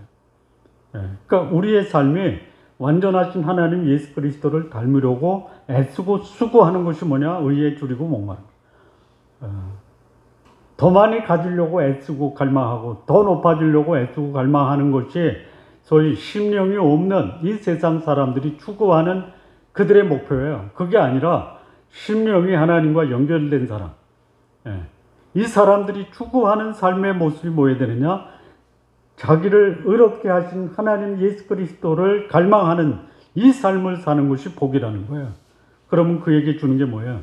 예, 그러니까 우리의 삶이 완전하신 하나님 예수 그리스도를 닮으려고 애쓰고 수고하는 것이 뭐냐? 의에 줄이고 목마른 거예요. 더 많이 가지려고 애쓰고 갈망하고 더 높아지려고 애쓰고 갈망하는 것이 소위 심령이 없는 이 세상 사람들이 추구하는 그들의 목표예요. 그게 아니라 심령이 하나님과 연결된 사람. 예. 이 사람들이 추구하는 삶의 모습이 뭐여야 되느냐? 자기를 의롭게 하신 하나님 예수 그리스도를 갈망하는 이 삶을 사는 것이 복이라는 거예요. 그러면 그에게 주는 게 뭐예요?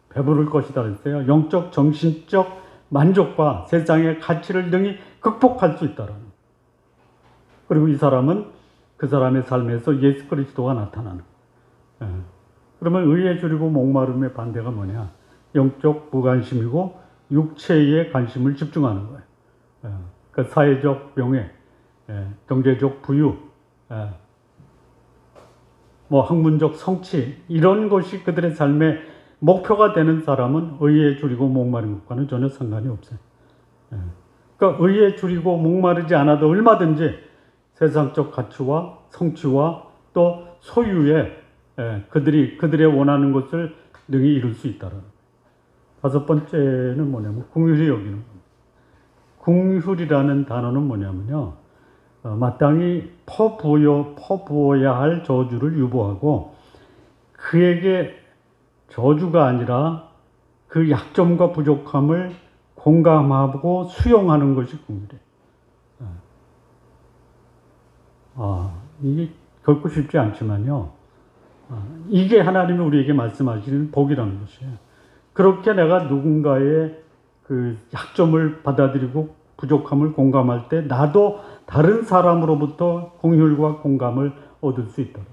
배부를 것이다 그랬어요. 영적, 정신적 만족과 세상의 가치를 등이 극복할 수 있다라는 거예요. 그리고 이 사람은 그 사람의 삶에서 예수 그리스도가 나타나는 거예요. 그러면 의에 줄이고 목마름의 반대가 뭐냐? 영적 무관심이고 육체에 관심을 집중하는 거예요. 그 사회적 명예, 경제적 부유, 뭐 학문적 성취 이런 것이 그들의 삶의 목표가 되는 사람은 의에 줄이고 목마른 것과는 전혀 상관이 없어요. 그러니까 의에 줄이고 목마르지 않아도 얼마든지 세상적 가치와 성취와 또 소유에 그들의 원하는 것을 능히 이룰 수 있다는. 다섯 번째는 뭐냐면 긍휼히 여기는 겁니다. 긍휼이라는 단어는 뭐냐면요, 마땅히 퍼부어야 할 저주를 유보하고 그에게 저주가 아니라 그 약점과 부족함을 공감하고 수용하는 것이 긍휼이에요. 이게 결코 쉽지 않지만요, 이게 하나님이 우리에게 말씀하시는 복이라는 것이에요. 그렇게 내가 누군가의 그 약점을 받아들이고 부족함을 공감할 때 나도 다른 사람으로부터 긍휼과 공감을 얻을 수 있도록.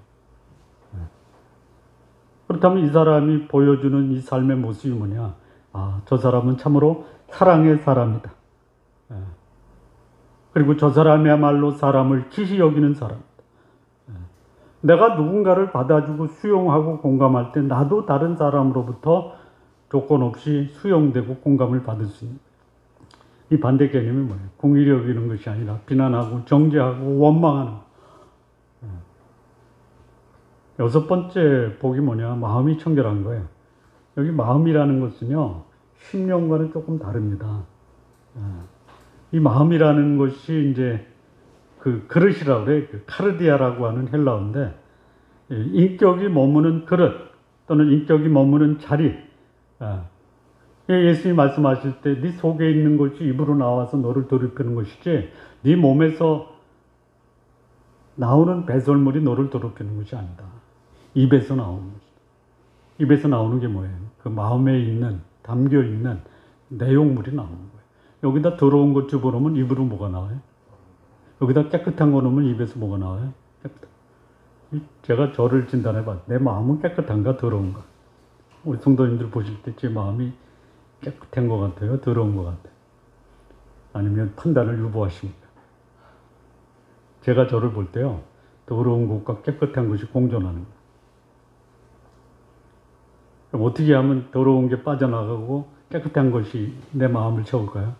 그렇다면 이 사람이 보여주는 이 삶의 모습이 뭐냐? 저 사람은 참으로 사랑의 사람이다. 그리고 저 사람이야말로 사람을 기시 여기는 사람이다. 내가 누군가를 받아주고 수용하고 공감할 때 나도 다른 사람으로부터 조건 없이 수용되고 공감을 받을 수 있는. 이 반대 개념이 뭐예요? 긍휼히 여기는 것이 아니라 비난하고 정죄하고 원망하는. 여섯 번째 복이 뭐냐? 마음이 청결한 거예요. 여기 마음이라는 것은요, 심령과는 조금 다릅니다. 이 마음이라는 것이 이제 그 그릇이라고 그래요. 그 카르디아라고 하는 헬라어인데, 인격이 머무는 그릇 또는 인격이 머무는 자리. 예수님이 말씀하실 때 네 속에 있는 것이 입으로 나와서 너를 더럽히는 것이지 네 몸에서 나오는 배설물이 너를 더럽히는 것이 아니다. 입에서 나오는 것이다. 입에서 나오는 게 뭐예요? 그 마음에 있는, 담겨 있는 내용물이 나오는 거예요. 여기다 더러운 것 집어넣으면 입으로 뭐가 나와요? 여기다 깨끗한 거 넣으면 입에서 뭐가 나와요? 깨끗한. 제가 저를 진단해 봤어요. 내 마음은 깨끗한가 더러운가? 우리 성도님들 보실 때 제 마음이 깨끗한 것 같아요? 더러운 것 같아요? 아니면 판단을 유보하십니까? 제가 저를 볼 때요, 더러운 것과 깨끗한 것이 공존하는 거예요. 그럼 어떻게 하면 더러운 게 빠져나가고 깨끗한 것이 내 마음을 채울까요?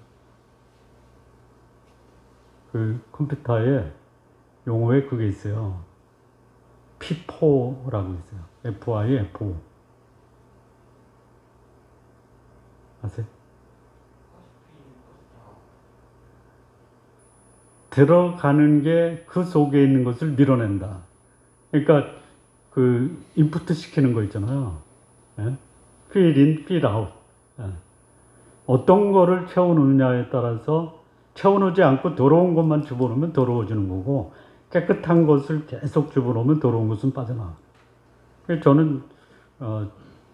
그 컴퓨터에 용어에 그게 있어요. P4라고 있어요. FIFO. 아세요? 들어가는 게 그 속에 있는 것을 밀어낸다. 그러니까 그 인풋 시키는 거 있잖아요. fill in, fill out. 어떤 거를 채워넣느냐에 따라서 채워넣지 않고 더러운 것만 집어넣으면 더러워지는 거고 깨끗한 것을 계속 집어넣으면 더러운 것은 빠져나가요. 저는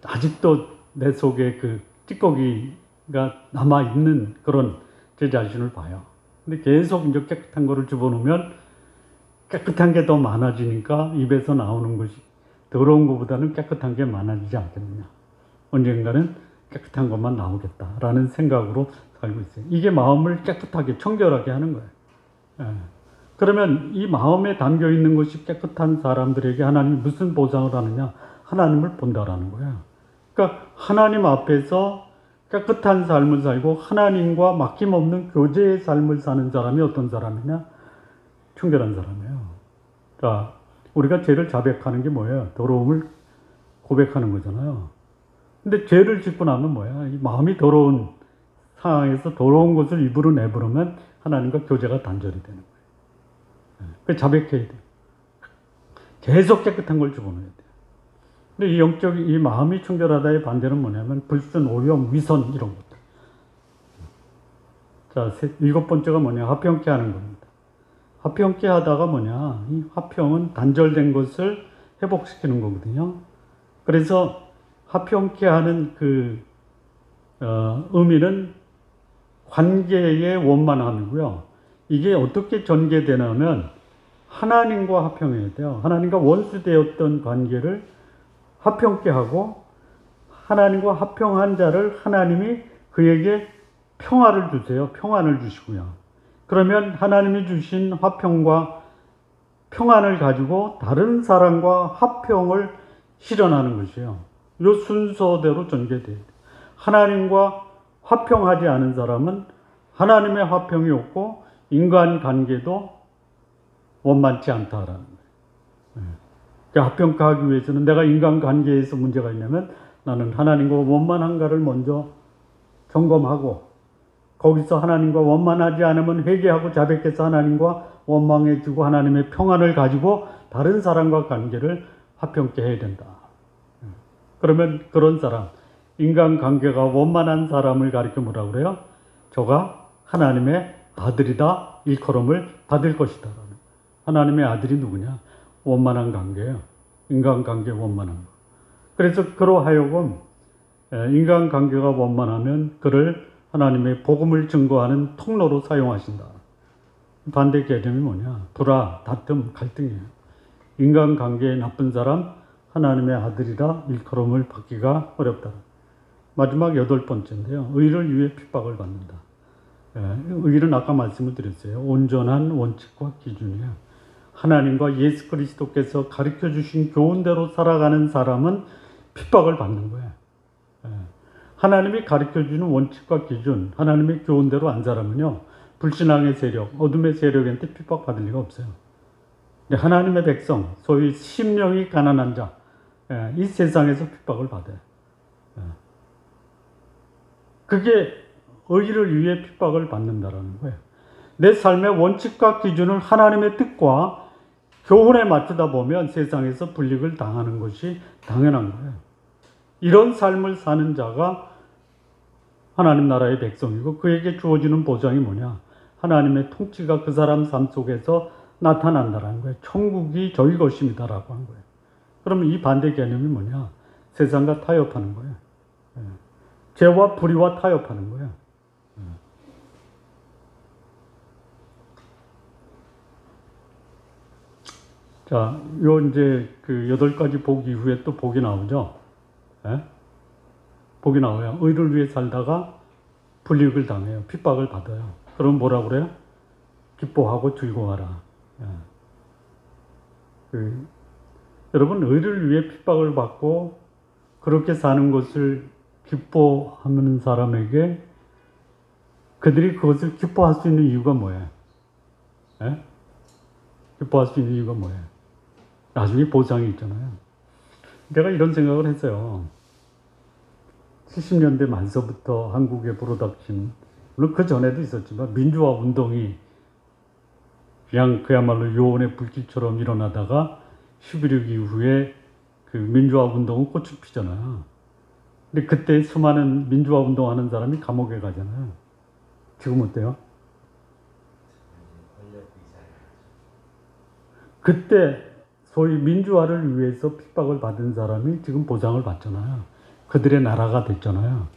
아직도 내 속에 그 찌꺼기가 남아있는 그런 제 자신을 봐요. 근데 계속 이제 깨끗한 거를 집어넣으면 깨끗한 게 더 많아지니까 입에서 나오는 것이 더러운 것보다는 깨끗한 게 많아지지 않겠느냐. 언젠가는 깨끗한 것만 나오겠다라는 생각으로 살고 있어요. 이게 마음을 깨끗하게 청결하게 하는 거예요. 예. 그러면 이 마음에 담겨 있는 것이 깨끗한 사람들에게 하나님이 무슨 보상을 하느냐? 하나님을 본다라는 거예요. 그러니까 하나님 앞에서 깨끗한 삶을 살고 하나님과 막힘없는 교제의 삶을 사는 사람이 어떤 사람이냐? 청결한 사람이에요. 자, 우리가 죄를 자백하는 게 뭐예요? 더러움을 고백하는 거잖아요. 근데 죄를 짓고 나면 뭐야? 이 마음이 더러운 상황에서 더러운 것을 입으로 내부르면 하나님과 교제가 단절이 되는 거예요. 그 자백해야 돼요. 계속 깨끗한 걸 집어넣어야 돼요. 근데 이 영적, 이 마음이 청결하다의 반대는 뭐냐면 불순, 오염, 위선 이런 것들. 자, 일곱 번째가 뭐냐? 화평케 하는 겁니다. 화평케 하다가 뭐냐? 이 화평은 단절된 것을 회복시키는 거거든요. 그래서 화평케 하는 의미는 관계의 원만함이고요. 이게 어떻게 전개되냐면 하나님과 화평해야 돼요. 하나님과 원수되었던 관계를 화평케 하고 하나님과 화평한 자를 하나님이 그에게 평화를 주세요. 평안을 주시고요. 그러면 하나님이 주신 화평과 평안을 가지고 다른 사람과 화평을 실현하는 것이에요. 이 순서대로 전개돼야 돼요. 하나님과 화평하지 않은 사람은 하나님의 화평이 없고 인간관계도 원만치 않다라는 거예요. 그러니까 화평하기 위해서는 내가 인간관계에서 문제가 있냐면 나는 하나님과 원만한가를 먼저 점검하고 거기서 하나님과 원만하지 않으면 회개하고 자백해서 하나님과 원망해지고 하나님의 평안을 가지고 다른 사람과 관계를 화평케 해야 된다. 그러면 그런 사람, 인간관계가 원만한 사람을 가리켜 뭐라고 그래요? 저가 하나님의 아들이다 일컬음을 받을 것이다. 하나님의 아들이 누구냐? 원만한 관계예요. 인간관계 원만한 거. 그래서 그로 하여금 인간관계가 원만하면 그를 하나님의 복음을 증거하는 통로로 사용하신다. 반대 개념이 뭐냐? 불화, 다툼, 갈등이에요. 인간관계에 나쁜 사람, 하나님의 아들이라 일컬음을 받기가 어렵다. 마지막 여덟 번째인데요. 의를 위해 핍박을 받는다. 의는 아까 말씀을 드렸어요. 온전한 원칙과 기준이에요. 하나님과 예수 그리스도께서 가르쳐 주신 교훈대로 살아가는 사람은 핍박을 받는 거예요. 하나님이 가르쳐 주는 원칙과 기준, 하나님의 교훈대로 안 살아면요. 불신앙의 세력, 어둠의 세력한테 핍박받을 리가 없어요. 하나님의 백성, 소위 심령이 가난한 자, 이 세상에서 핍박을 받아요. 그게 의를 위해 핍박을 받는다라는 거예요. 내 삶의 원칙과 기준을 하나님의 뜻과 교훈에 맞추다 보면 세상에서 불이익을 당하는 것이 당연한 거예요. 이런 삶을 사는 자가 하나님 나라의 백성이고 그에게 주어지는 보장이 뭐냐? 하나님의 통치가 그 사람 삶 속에서 나타난다는 거예요. 천국이 저희 것입니다라고 한 거예요. 그러면 이 반대 개념이 뭐냐? 세상과 타협하는 거예요. 죄와 불의와 타협하는 거예요. 자, 요 이제 그 8가지 복 이후에 또 복이 나오죠. 복이 나와요. 의를 위해 살다가 불이익을 당해요. 핍박을 받아요. 그럼 뭐라고 그래요? 기뻐하고 즐거워하라. 여러분, 의를 위해 핍박을 받고 그렇게 사는 것을 기뻐하는 사람에게 그들이 그것을 기뻐할 수 있는 이유가 뭐예요? 기뻐할 수 있는 이유가 뭐예요? 나중에 보상이 있잖아요. 내가 이런 생각을 했어요. 70년대 말서부터 한국에 불어닥친, 물론 그 전에도 있었지만 민주화 운동이 그냥 그야말로 요원의 불길처럼 일어나다가 11.6 이후에 그 민주화 운동은 꽃을 피잖아요. 근데 그때 수많은 민주화 운동하는 사람이 감옥에 가잖아요. 지금 어때요? 그때 소위 민주화를 위해서 핍박을 받은 사람이 지금 보상을 받잖아요. 그들의 나라가 됐잖아요.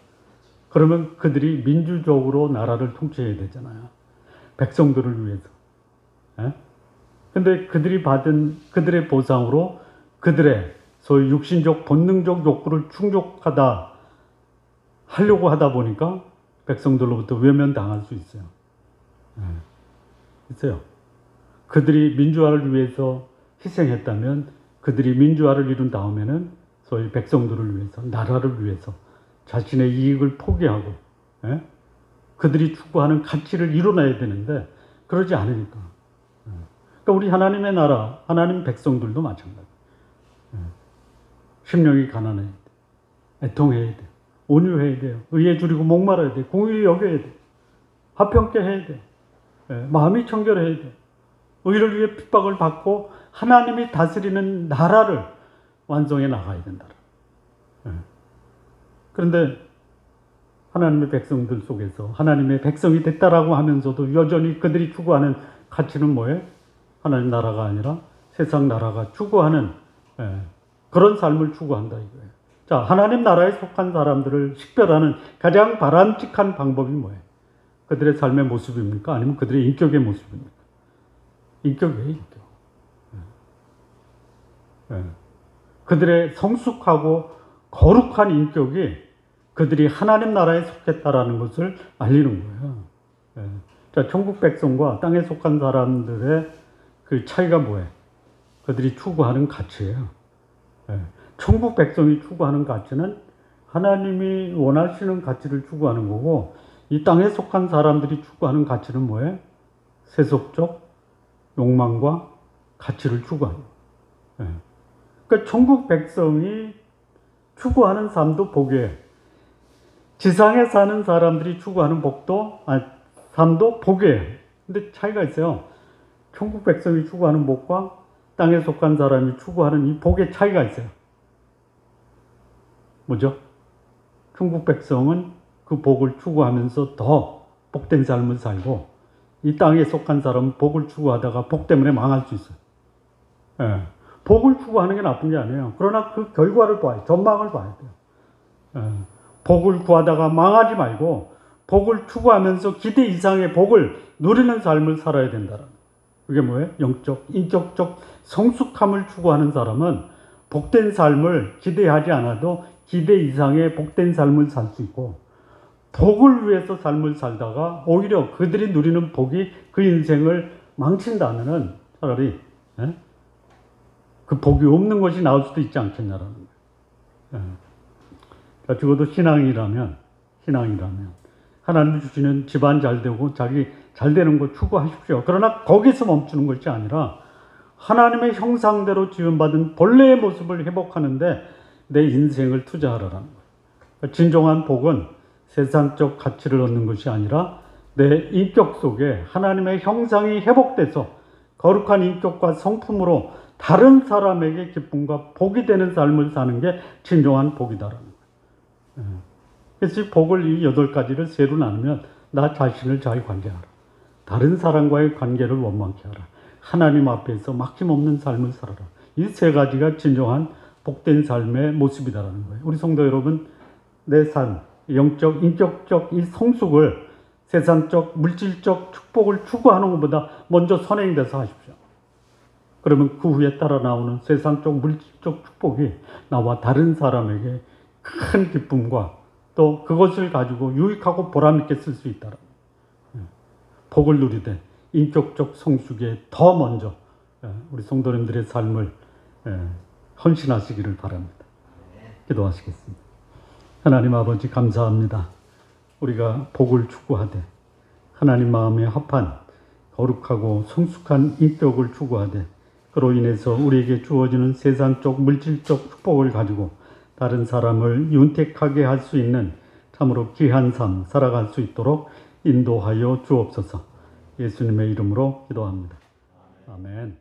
그러면 그들이 민주적으로 나라를 통치해야 되잖아요. 백성들을 위해서. 근데 그들이 받은 그들의 보상으로 그들의 소위 육신적 본능적 욕구를 하려고 하다 보니까 백성들로부터 외면당할 수 있어요. 있어요. 그들이 민주화를 위해서 희생했다면 그들이 민주화를 이룬 다음에는 소위 백성들을 위해서, 나라를 위해서 자신의 이익을 포기하고 그들이 추구하는 가치를 이뤄내야 되는데 그러지 않으니까. 그러니까 우리 하나님의 나라, 하나님 백성들도 마찬가지. 심령이 가난해야 돼. 애통해야 돼. 온유해야 돼요. 의에 줄이고 목말아야 돼. 공의를 여겨야 돼. 화평케 해야 돼. 마음이 청결해야 돼. 의를 위해 핍박을 받고 하나님이 다스리는 나라를 완성해 나가야 된다. 그런데 하나님의 백성들 속에서 하나님의 백성이 됐다라고 하면서도 여전히 그들이 추구하는 가치는 뭐예요? 하나님 나라가 아니라 세상 나라가 추구하는 그런 삶을 추구한다 이거예요. 자, 하나님 나라에 속한 사람들을 식별하는 가장 바람직한 방법이 뭐예요? 그들의 삶의 모습입니까? 아니면 그들의 인격의 모습입니까? 인격이에요, 인격. 그들의 성숙하고 거룩한 인격이 그들이 하나님 나라에 속했다라는 것을 알리는 거예요. 자, 천국 백성과 땅에 속한 사람들의 그 차이가 뭐예요? 그들이 추구하는 가치예요. 천국 백성이 추구하는 가치는 하나님이 원하시는 가치를 추구하는 거고, 이 땅에 속한 사람들이 추구하는 가치는 뭐예요? 세속적 욕망과 가치를 추구하는 거예요. 그러니까 천국 백성이 추구하는 삶도 복이에요. 지상에 사는 사람들이 추구하는 삶도 복이에요. 근데 차이가 있어요. 천국 백성이 추구하는 복과 땅에 속한 사람이 추구하는 이 복의 차이가 있어요. 뭐죠? 천국 백성은 그 복을 추구하면서 더 복된 삶을 살고, 이 땅에 속한 사람은 복을 추구하다가 복 때문에 망할 수 있어요. 복을 추구하는 게 나쁜 게 아니에요. 그러나 그 결과를 봐요. 전망을 봐야 돼요. 복을 구하다가 망하지 말고 복을 추구하면서 기대 이상의 복을 누리는 삶을 살아야 된다는. 그게 뭐예요? 영적, 인격적 성숙함을 추구하는 사람은 복된 삶을 기대하지 않아도 기대 이상의 복된 삶을 살 수 있고, 복을 위해서 삶을 살다가 오히려 그들이 누리는 복이 그 인생을 망친다면은 차라리 그 복이 없는 것이 나올 수도 있지 않겠냐라는 거예요. 자, 적어도 신앙이라면 하나님 주시는 집안 잘 되고 자기 잘 되는 거 추구하십시오. 그러나 거기서 멈추는 것이 아니라 하나님의 형상대로 지음받은 본래의 모습을 회복하는데 내 인생을 투자하라는 거예요. 진정한 복은 세상적 가치를 얻는 것이 아니라 내 인격 속에 하나님의 형상이 회복돼서 거룩한 인격과 성품으로 다른 사람에게 기쁨과 복이 되는 삶을 사는 게 진정한 복이다라는 거예요. 그래서 이 복을 이 8가지를 세로 나누면 나 자신을 잘 관계하라. 다른 사람과의 관계를 원만케 하라. 하나님 앞에서 막힘없는 삶을 살아라. 이 3가지가 진정한 복된 삶의 모습이다라는 거예요. 우리 성도 여러분, 내 삶, 영적, 인격적 이 성숙을 세상적, 물질적 축복을 추구하는 것보다 먼저 선행돼서 하십시오. 그러면 그 후에 따라 나오는 세상적, 물질적 축복이 나와 다른 사람에게 큰 기쁨과 또 그것을 가지고 유익하고 보람있게 쓸 수 있다라. 복을 누리되 인격적 성숙에 더 먼저 우리 성도님들의 삶을 헌신하시기를 바랍니다. 기도하시겠습니다. 하나님 아버지 감사합니다. 우리가 복을 추구하되 하나님 마음에 합한 거룩하고 성숙한 인격을 추구하되 그로 인해서 우리에게 주어지는 세상적 물질적 축복을 가지고 다른 사람을 윤택하게 할 수 있는 참으로 귀한 삶 살아갈 수 있도록 인도하여 주옵소서. 예수님의 이름으로 기도합니다. 아멘.